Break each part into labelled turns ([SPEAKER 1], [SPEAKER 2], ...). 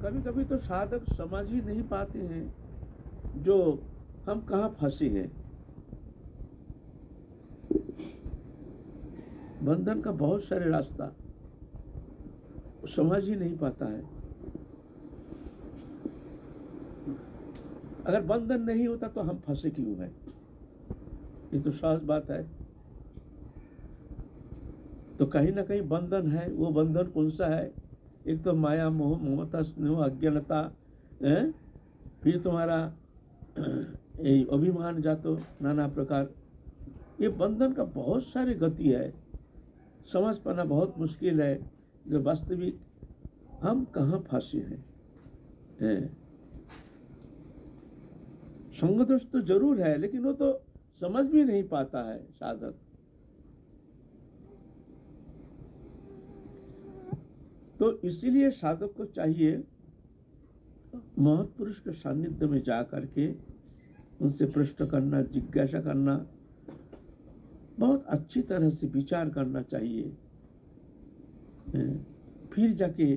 [SPEAKER 1] कभी कभी तो साधक समझ ही नहीं पाते हैं जो हम कहाँ फंसे हैं। बंधन का बहुत सारे रास्ता समझ ही नहीं पाता है। अगर बंधन नहीं होता तो हम फंसे क्यों हैं, ये तो साफ बात है। तो कहीं ना कहीं बंधन है। वो बंधन कौन सा है? एक तो माया, मोह, ममता, स्नेह, अज्ञानता, फिर तुम्हारा अभिमान, जातो, नाना प्रकार। ये बंधन का बहुत सारे गति है, समझ पाना बहुत मुश्किल है जो वास्तविक हम कहाँ फंसे हैं। संग दोष तो जरूर है, लेकिन वो तो समझ भी नहीं पाता है साधक। तो इसीलिए साधक को चाहिए महत्पुरुष के सानिध्य में जा करके उनसे प्रश्न करना, जिज्ञासा करना, बहुत अच्छी तरह से विचार करना चाहिए। फिर जाके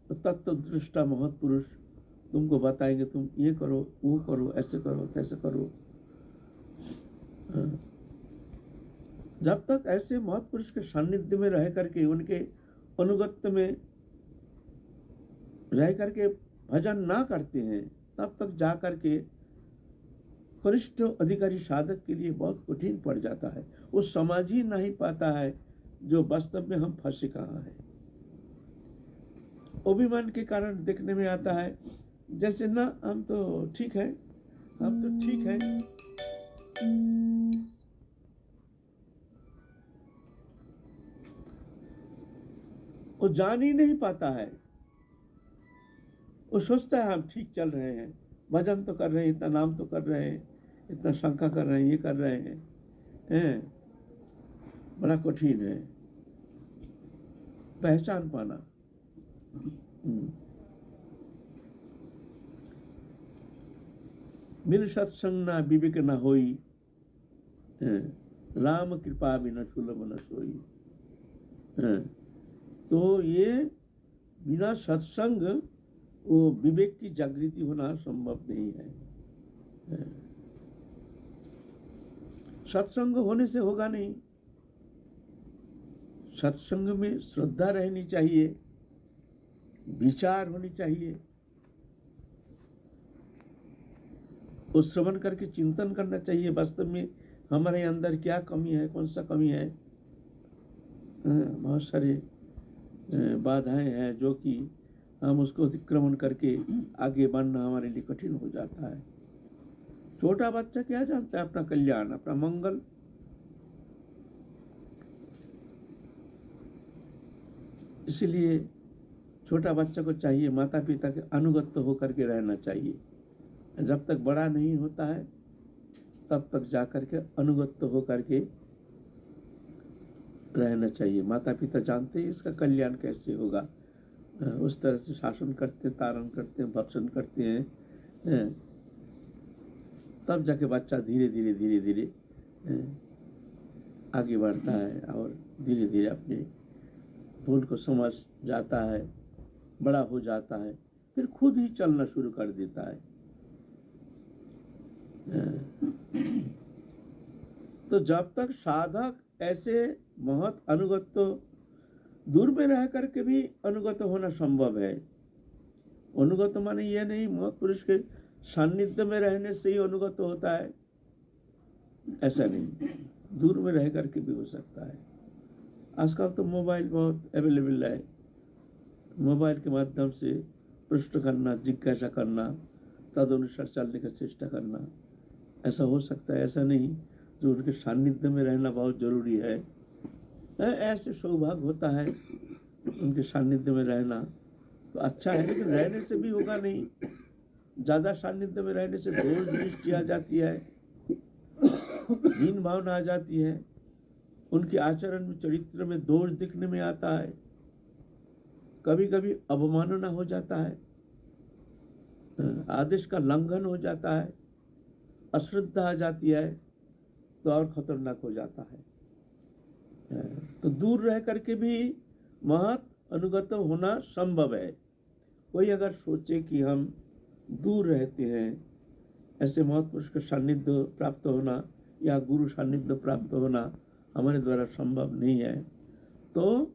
[SPEAKER 1] तत्वदृष्टा महत्पुरुष तुमको बताएंगे, तुम ये करो, वो करो, ऐसे करो, कैसे करो। जब तक ऐसे महत्पुरुष के सानिध्य में रह करके, उनके अनुगत्य में रह करके भजन ना करते हैं, तब तक जा करके वरिष्ठ अधिकारी साधक के लिए बहुत कठिन पड़ जाता है। वो समझ ही नहीं पाता है जो वास्तव में हम फंसे कहाँ हैं। अभिमान के कारण देखने में आता है जैसे ना हम तो ठीक है, हम तो ठीक है। वो जान ही नहीं पाता है। वो सोचता है हम ठीक चल रहे हैं, भजन तो कर रहे हैं, इतना नाम तो कर रहे हैं, इतना शंका कर रहे हैं, ये कर रहे हैं। बड़ा कठिन है पहचान पाना। बिन सत्संग ना विवेक न होई, राम कृपा बिना सुलभ न सोई। तो ये बिना सत्संग वो विवेक की जागृति होना संभव नहीं है। सत्संग होने से होगा नहीं। सत्संग में श्रद्धा रहनी चाहिए, विचार होनी चाहिए, वो श्रवण करके चिंतन करना चाहिए वास्तव में हमारे अंदर क्या कमी है, कौन सा कमी है। बहुत सारे बाधाएं हैं जो कि हम उसको अतिक्रमण करके आगे बढ़ना हमारे लिए कठिन हो जाता है। छोटा बच्चा क्या जानता है अपना कल्याण, अपना मंगल। इसलिए छोटा बच्चा को चाहिए माता पिता के अनुगत्य होकर के रहना चाहिए। जब तक बड़ा नहीं होता है तब तक जाकर के अनुगत्य होकर के रहना चाहिए। माता पिता जानते हैं इसका कल्याण कैसे होगा, उस तरह से शासन करते, तारण करते हैं, भक्षण करते हैं। तब जाके बच्चा धीरे धीरे धीरे धीरे आगे बढ़ता है और धीरे धीरे अपने भूल को समझ जाता है, बड़ा हो जाता है, फिर खुद ही चलना शुरू कर देता है। तो जब तक साधक ऐसे महत अनुगत, दूर में रह करके भी अनुगत होना संभव है। अनुगत माने यह नहीं महत पुरुष के सानिध्य में रहने से ही अनुगत होता है, ऐसा नहीं। दूर में रह करके भी हो सकता है। आजकल तो मोबाइल बहुत अवेलेबल है। मोबाइल के माध्यम से प्रश्न करना, जिज्ञासा करना, तद अनुसार चलने का चेष्टा करना, ऐसा हो सकता है। ऐसा नहीं जो उनके सानिध्य में रहना बहुत जरूरी है। ऐसे सौभाग्य होता है उनके सानिध्य में रहना तो अच्छा है, लेकिन रहने से भी होगा नहीं। ज्यादा सानिध्य में रहने से दोष दृष्टि आ जाती है, हीन भावना आ जाती है, उनके आचरण में, चरित्र में दोष दिखने में आता है, कभी कभी अवमानना हो जाता है, आदेश का लंघन हो जाता है, अश्रद्धा आ जाती है, तो और खतरनाक हो जाता है। तो दूर रह करके भी महत अनुगत होना संभव है। कोई अगर सोचे कि हम दूर रहते हैं, ऐसे महापुरुष का सानिध्य प्राप्त होना या गुरु सानिध्य प्राप्त होना हमारे द्वारा संभव नहीं है, तो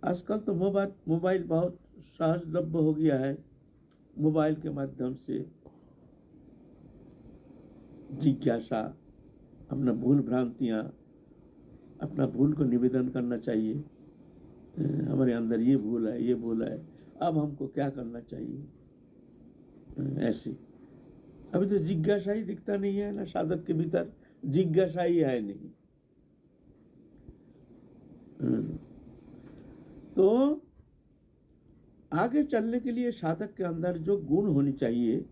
[SPEAKER 1] आजकल तो मोबाइल बहुत सहजलभ्य हो गया है। मोबाइल के माध्यम से जिज्ञासा, अपना भूल भ्रांतियाँ, अपना भूल को निवेदन करना चाहिए। हमारे अंदर ये भूल है, ये भूल है, अब हमको क्या करना चाहिए, ऐसे। अभी तो जिज्ञासा ही दिखता नहीं है ना, साधक के भीतर जिज्ञासा ही है नहीं। तो आगे चलने के लिए साधक के अंदर जो गुण होनी चाहिए,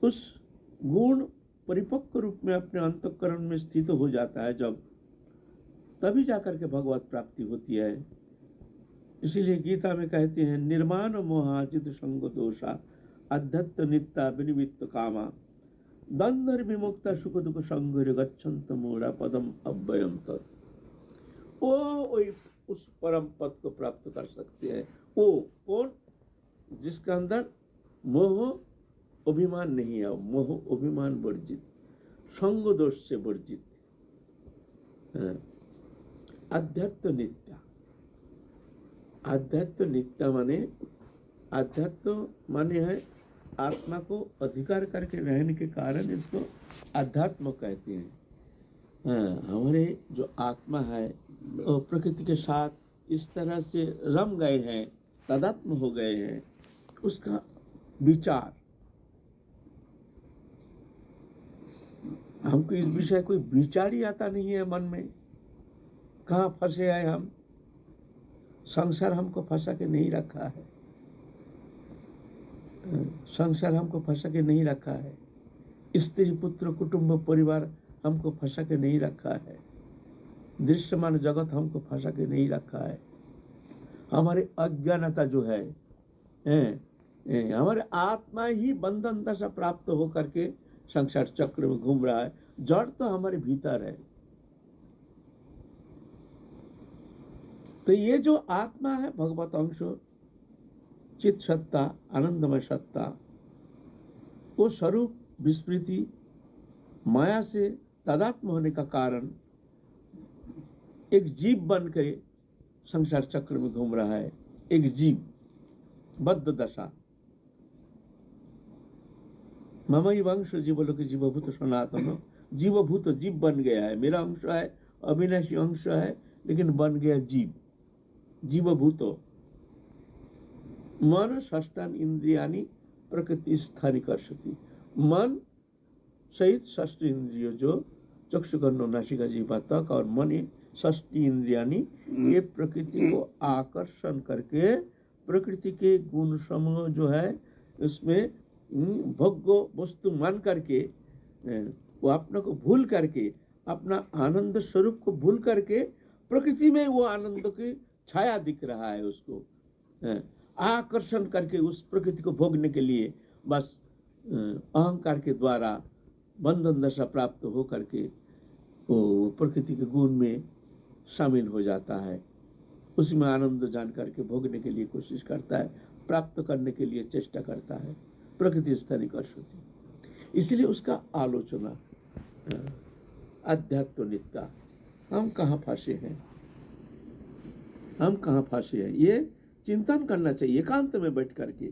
[SPEAKER 1] उस गुण परिपक्व रूप में अपने अंतःकरण में स्थित हो जाता है जब, तभी जाकर के भगवत प्राप्ति होती है। इसीलिए गीता में कहते हैं, निर्माण मोहाजित संग दोषा अध्यत्त नित्ता विनिमित्त कामा द्वंद्व विमुक्ता सुख दुख संग गच्छन्त मूढ़ा पदम अव्ययम तत्। वो उस परम पद को प्राप्त कर सकते हैं। वो कौन? जिसके अंदर मोह अभिमान नहीं है, मोह अभिमान वर्जित, संग दोष से वर्जित, अध्यात्म नित्या। अध्यात्म नित्या माने, अध्यात्म माने है आत्मा को अधिकार करके रहने के कारण इसको अध्यात्म कहते हैं। हमारे जो आत्मा है वो प्रकृति के साथ इस तरह से रम गए हैं, तादात्म्य हो गए हैं, उसका विचार, हमको इस विषय कोई विचार ही आता नहीं है मन में। कहाँ फंसे हैं हम? संसार हमको फंसा के नहीं रखा है, संसार हमको फंसा के नहीं रखा है, स्त्री पुत्र कुटुंब परिवार हमको फंसा के नहीं रखा है, दृश्यमान जगत हमको फंसा के नहीं रखा है। हमारे अज्ञानता जो है, हमारे आत्मा ही बंधन दशा प्राप्त होकर के संसार चक्र में घूम रहा है। जड़ तो हमारे भीतर है। तो ये जो आत्मा है भगवत अंश, चित सत्ता, आनंदमय सत्ता, वो स्वरूप विस्मृति माया से तादात्म्य होने का कारण एक जीव बन के संसार चक्र में घूम रहा है। एक जीव, बद्ध दशा। ममई वंश जीवलोक जीवभूत सनातन, जीवभूत जीव बन गया है। मेरा अंश है, अविनाशी अंश है, लेकिन बन गया जीव, जीवभूत। मन षष्ठान इंद्रियानि प्रकृति स्थानिकर्षति। मन सहित षष्ठ इंद्रिय जो चक्षु कर्णो नासिका जीवा तक और मन षष्ठी इंद्रियानि, ये प्रकृति को आकर्षण करके प्रकृति के गुण समूह जो है उसमें भोग्य वस्तु मान करके, वो अपने को भूल करके, अपना आनंद स्वरूप को भूल करके प्रकृति में वो आनंद की छाया दिख रहा है, उसको आकर्षण करके उस प्रकृति को भोगने के लिए बस अहंकार के द्वारा बंधन दशा प्राप्त हो करके वो प्रकृति के गुण में शामिल हो जाता है। उसमें आनंद जान करके भोगने के लिए कोशिश करता है, प्राप्त करने के लिए चेष्टा करता है। प्रकृति स्थानिकर्षति। इसलिए उसका आलोचना, अध्यात्म नित्या। हम कहाँ फंसे हैं, हम कहाँ फंसे हैं, ये चिंतन करना चाहिए एकांत में बैठ करके।